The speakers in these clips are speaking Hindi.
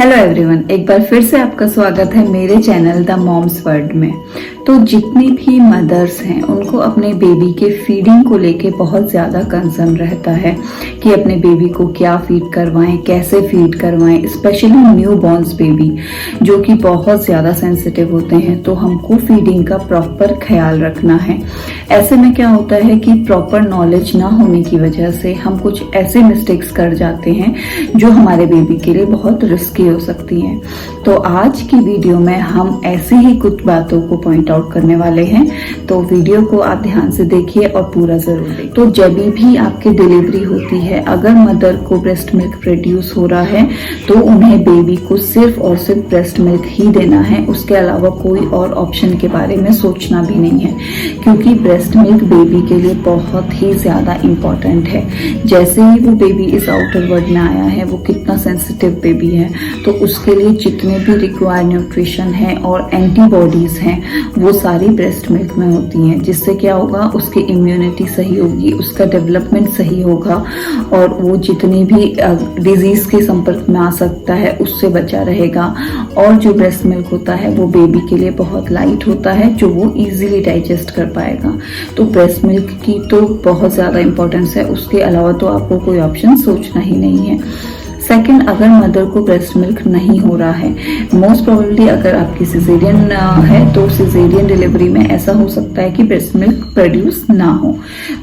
हेलो एवरीवन, एक बार फिर से आपका स्वागत है मेरे चैनल द मॉम्स वर्ल्ड में। तो जितनी भी मदर्स हैं उनको अपने बेबी के फीडिंग को लेके बहुत ज़्यादा कंसर्न रहता है कि अपने बेबी को क्या फीड करवाएं, कैसे फीड करवाएं, स्पेशली न्यू बॉर्न्स बेबी जो कि बहुत ज़्यादा सेंसिटिव होते हैं। तो हमको फीडिंग का प्रॉपर ख्याल रखना है। ऐसे में क्या होता है कि प्रॉपर नॉलेज ना होने की वजह से हम कुछ ऐसे मिस्टेक्स कर जाते हैं जो हमारे बेबी के लिए बहुत रिस्की हो सकती हैं। तो आज की वीडियो में हम ऐसी ही कुछ बातों को पॉइंट आउट करने वाले हैं, तो वीडियो को आप ध्यान से देखिए और पूरा जरूर देखिए। तो जब भी आपकी डिलीवरी होती है, अगर मदर को ब्रेस्ट मिल्क प्रोड्यूस हो रहा है तो उन्हें बेबी को सिर्फ और सिर्फ ब्रेस्ट मिल्क ही देना है। उसके अलावा कोई और ऑप्शन के बारे में सोचना भी नहीं है, क्योंकि ब्रेस्ट मिल्क बेबी के लिए बहुत ही ज्यादा इम्पोर्टेंट है। जैसे ही वो बेबी इस आउटर वर्ल्ड में आया है, वो कितना सेंसिटिव बेबी है, तो उसके लिए जितने भी रिक्वायर्ड न्यूट्रिशन है और एंटीबॉडीज हैं वो सारी ब्रेस्ट मिल्क में होती हैं। जिससे क्या होगा, उसकी इम्यूनिटी सही होगी, उसका डेवलपमेंट सही होगा और वो जितनी भी डिजीज के संपर्क में आ सकता है उससे बचा रहेगा। और जो ब्रेस्ट मिल्क होता है वो बेबी के लिए बहुत लाइट होता है, जो वो इजीली डाइजेस्ट कर पाएगा। तो ब्रेस्ट मिल्क की तो बहुत ज़्यादा इंपॉर्टेंस है, उसके अलावा तो आपको कोई ऑप्शन सोचना ही नहीं है। सेकंड, अगर मदर को ब्रेस्ट मिल्क नहीं हो रहा है, मोस्ट प्रोबेबली अगर आपकी सिजेरियन है तो सिजेरियन डिलीवरी में ऐसा हो सकता है कि ब्रेस्ट मिल्क प्रोड्यूस ना हो।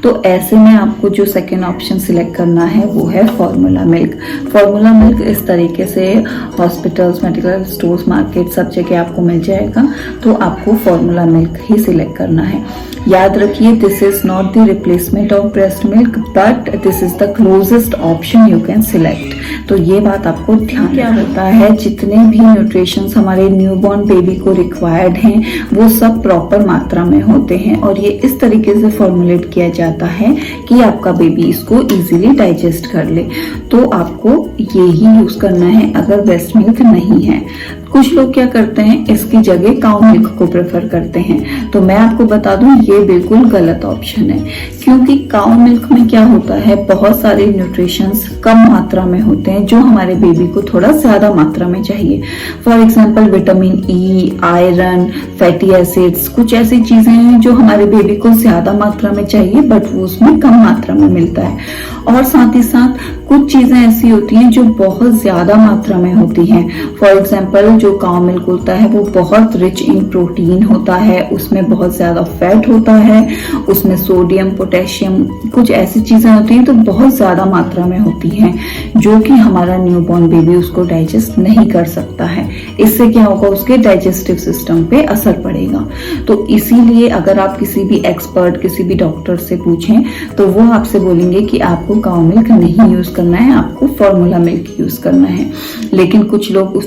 तो ऐसे में आपको जो सेकंड ऑप्शन सिलेक्ट करना है वो है फॉर्मूला मिल्क। फॉर्मूला मिल्क इस तरीके से हॉस्पिटल्स, मेडिकल स्टोर्स, मार्केट सब जगह आपको मिल जाएगा। तो आपको फॉर्मूला मिल्क ही सिलेक्ट करना है। याद रखिए, this is not the replacement of breast milk, but this is the closest option you can select. तो ये बात आपको ध्यान क्या होता है, जितने भी न्यूट्रिशंस हमारे न्यूबॉर्न बेबी को रिक्वायर्ड हैं वो सब प्रॉपर मात्रा में होते हैं और ये इस तरीके से फॉर्मुलेट किया जाता है कि आपका बेबी इसको इजीली डाइजेस्ट कर ले। तो आपको ये ही यूज करना है अगर ब्रेस्ट मिल्क नहीं है। कुछ लोग क्या करते हैं, इसकी जगह काउ मिल्क को प्रेफर करते हैं। तो मैं आपको बता दूं, ये बिल्कुल गलत ऑप्शन है, क्योंकि काउ मिल्क में क्या होता है, बहुत सारे न्यूट्रिशंस कम मात्रा में होते हैं जो हमारे बेबी को थोड़ा ज्यादा मात्रा में चाहिए। For example vitamin E, iron, fatty acids, कुछ ऐसी चीजें हैं जो हमारे बेबी को ज्यादा मात्रा में चाहिए बट वो उसमें कम मात्रा में मिलता है। और साथ ही साथ कुछ चीजें ऐसी होती हैं जो बहुत ज्यादा मात्रा में होती हैं। फॉर एग्जाम्पल जो काउ मिल्क होता है वो बहुत रिच इन प्रोटीन होता है, उसमें बहुत ज्यादा फैट होता है, उसमें सोडियम, पोटेशियम, कुछ ऐसी चीजें होती हैं तो बहुत ज्यादा मात्रा में होती हैं जो कि हमारा न्यूबॉर्न बेबी उसको डाइजेस्ट नहीं कर सकता है। इससे क्या होगा, उसके डाइजेस्टिव सिस्टम पे असर पड़ेगा। तो इसीलिए अगर आप किसी भी एक्सपर्ट, किसी भी डॉक्टर से पूछें तो वो आपसे बोलेंगे कि आपको काउ मिल्क नहीं यूज करना है, आपको फॉर्मूला मिल्क यूज करना है। लेकिन कुछ लोग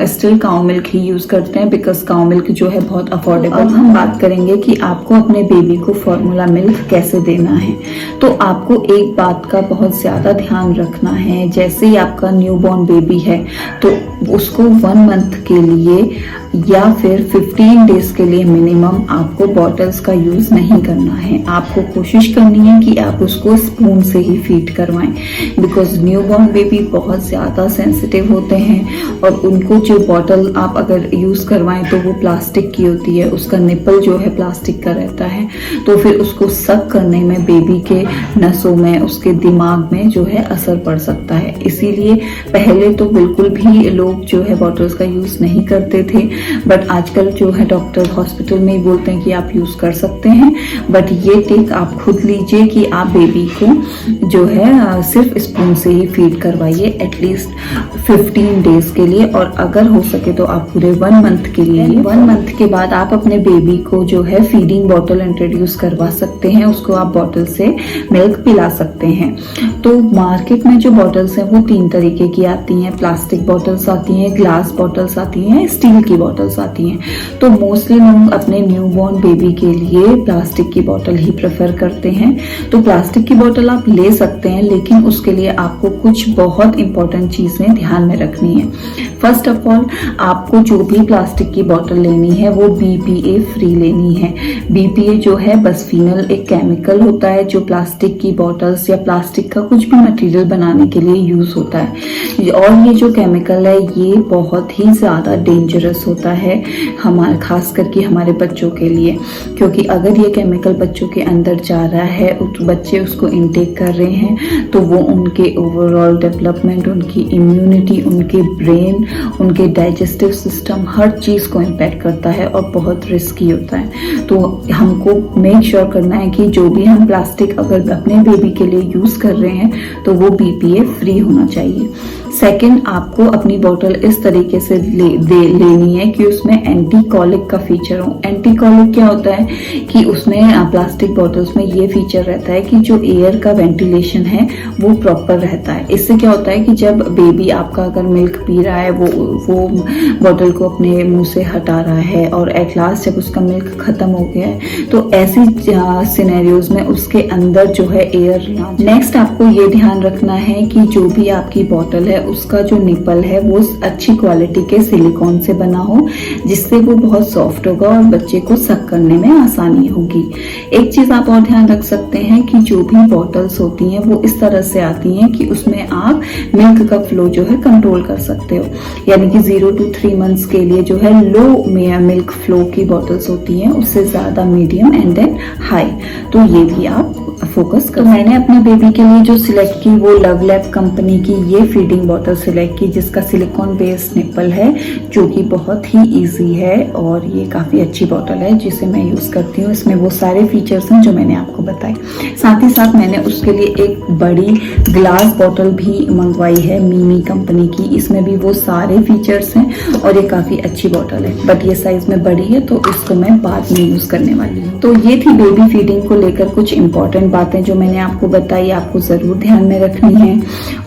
स्टिल काउ मिल्क ही यूज करते हैं, बिकॉज काउ मिल्क जो है बहुत अफोर्डेबल। अब हम बात करेंगे कि आपको अपने बेबी को फॉर्मूला मिल्क कैसे देना है। तो आपको एक बात का बहुत ज्यादा ध्यान रखना है, जैसे ही आपका न्यूबॉर्न बेबी है तो उसको 1 मंथ के लिए या फिर 15 डेज के लिए मिनिमम आपको बॉटल्स का यूज नहीं करना है। आपको कोशिश करनी है कि आप उसको स्पून से ही फीड करवाएं, बिकॉज न्यूबॉर्न बेबी बहुत ज्यादा सेंसिटिव होते हैं और उनको जो बॉटल आप अगर यूज करवाएं तो वो प्लास्टिक की होती है, उसका निपल जो है प्लास्टिक का रहता है। तो फिर उसको सक करने में बेबी के नसों में, उसके दिमाग में जो है असर पड़ सकता है। इसीलिए पहले तो बिल्कुल भी लोग जो है बॉटल्स का यूज नहीं करते थे, बट आजकल जो है डॉक्टर हॉस्पिटल में ही बोलते हैं कि आप यूज कर सकते हैं। बट ये टिक आप खुद लीजिए कि आप बेबी को जो है सिर्फ स्पून से ही फीड करवाइए एटलीस्ट 15 डेज के लिए, और अगर हो सके तो आप पूरे 1 मंथ के लिए। 1 मंथ के बाद आप अपने बेबी को जो है फीडिंग बॉटल इंट्रोड्यूस करवा सकते हैं, उसको आप बॉटल से मिल्क पिला सकते हैं। तो मार्केट में जो बॉटल्स हैं वो 3 तरीके की आती हैं, प्लास्टिक बॉटल्स आती हैं, ग्लास बॉटल्स आती हैं, स्टील की बॉटल्स आती हैं। तो मोस्टली लोग अपने न्यूबॉर्न बेबी के लिए प्लास्टिक की बॉटल ही प्रेफर करते हैं। तो प्लास्टिक की बॉटल आप ले सकते हैं, लेकिन उसके लिए आपको कुछ बहुत इंपॉर्टेंट चीजें ध्यान में रखनी है। फर्स्ट ऑफ ऑल आपको जो भी प्लास्टिक की बॉटल लेनी है वो BPA फ्री लेनी है। BPA जो है बिस्फेनॉल एक केमिकल होता है जो प्लास्टिक की बॉटल्स या प्लास्टिक का कुछ भी मटेरियल बनाने के लिए यूज होता है, और ये जो केमिकल है ये बहुत ही ज्यादा डेंजरस होता है हमारे खास करके हमारे बच्चों के लिए, क्योंकि अगर ये केमिकल बच्चों के अंदर जा रहा है तो बच्चे उसको इनटेक कर रहे हैं तो वो उनके ओवरऑल डेवलपमेंट, उनकी इम्यूनिटी, उनके ब्रेन, उनके डाइजेस्टिव सिस्टम, हर चीज को इम्पैक्ट करता है और बहुत रिस्की होता है। तो हमको मेक श्योर करना है कि जो भी हम प्लास्टिक अगर अपने बेबी के लिए यूज कर रहे हैं तो वो BPA फ्री होना चाहिए। सेकंड, आपको अपनी बोतल इस तरीके से लेनी है कि उसमें एंटी कॉलिक का फीचर हो। एंटी कॉलिक क्या होता है कि उसमें प्लास्टिक बोतल्स में ये फीचर रहता है कि जो एयर का वेंटिलेशन है वो प्रॉपर रहता है। इससे क्या होता है कि जब बेबी आपका अगर मिल्क पी रहा है वो बोतल को अपने मुंह से हटा रहा है और एट लास्ट जब उसका मिल्क खत्म हो गया है तो ऐसी सिनेरियोज में उसके अंदर जो है एयर ना। नेक्स्ट, आपको ये ध्यान रखना है कि जो भी आपकी बोतल है उसका जो निपल है वो अच्छी क्वालिटी के सिलिकॉन से बना हो, जिससे वो बहुत सॉफ्ट होगा और बच्चे को सक करने में आसानी होगी। एक चीज आप और ध्यान रख सकते हैं कि जो भी बॉटल्स होती हैं वो इस तरह से आती हैं कि उसमें आप मिल्क का फ्लो जो है कंट्रोल कर सकते हो, यानी कि 0 to 3 मंथ्स के लिए जो है लो मिल्क फ्लो की बॉटल्स होती हैं, उससे ज्यादा मीडियम एंड देन हाई, तो ये भी आप फोकस कर। मैंने अपने बेबी के लिए जो सिलेक्ट की वो लव लैब कंपनी की ये फीडिंग बॉटल सिलेक्ट की जिसका सिलिकॉन बेस्ड निपल है, जो कि बहुत ही इजी है और ये काफी अच्छी बॉटल है जिसे मैं यूज करती हूँ। इसमें वो सारे फीचर्स हैं जो मैंने आपको बताए। साथ ही साथ मैंने उसके लिए एक बड़ी ग्लास बॉटल भी मंगवाई है मिमी कंपनी की, इसमें भी वो सारे फीचर्स हैं और ये काफी अच्छी बॉटल है, बट ये साइज में बड़ी है तो इसको मैं बाद में यूज करने वाली हूँ। तो ये थी बेबी फीडिंग को लेकर कुछ इंपॉर्टेंट बातें जो मैंने आपको बताई, आपको जरूर ध्यान में रखनी है।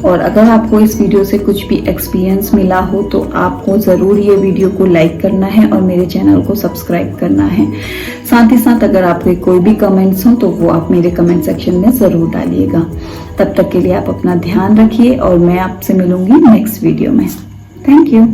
और अगर आपको इस वीडियो से कुछ भी एक्सपीरियंस मिला हो तो आपको जरूर ये वीडियो को लाइक करना है और मेरे चैनल को सब्सक्राइब करना है। साथ ही साथ अगर आपके कोई भी कमेंट्स हो तो वो आप मेरे कमेंट सेक्शन में जरूर डालिएगा। तब तक के लिए आप अपना ध्यान रखिए और मैं आपसे मिलूंगी नेक्स्ट वीडियो में। Thank you.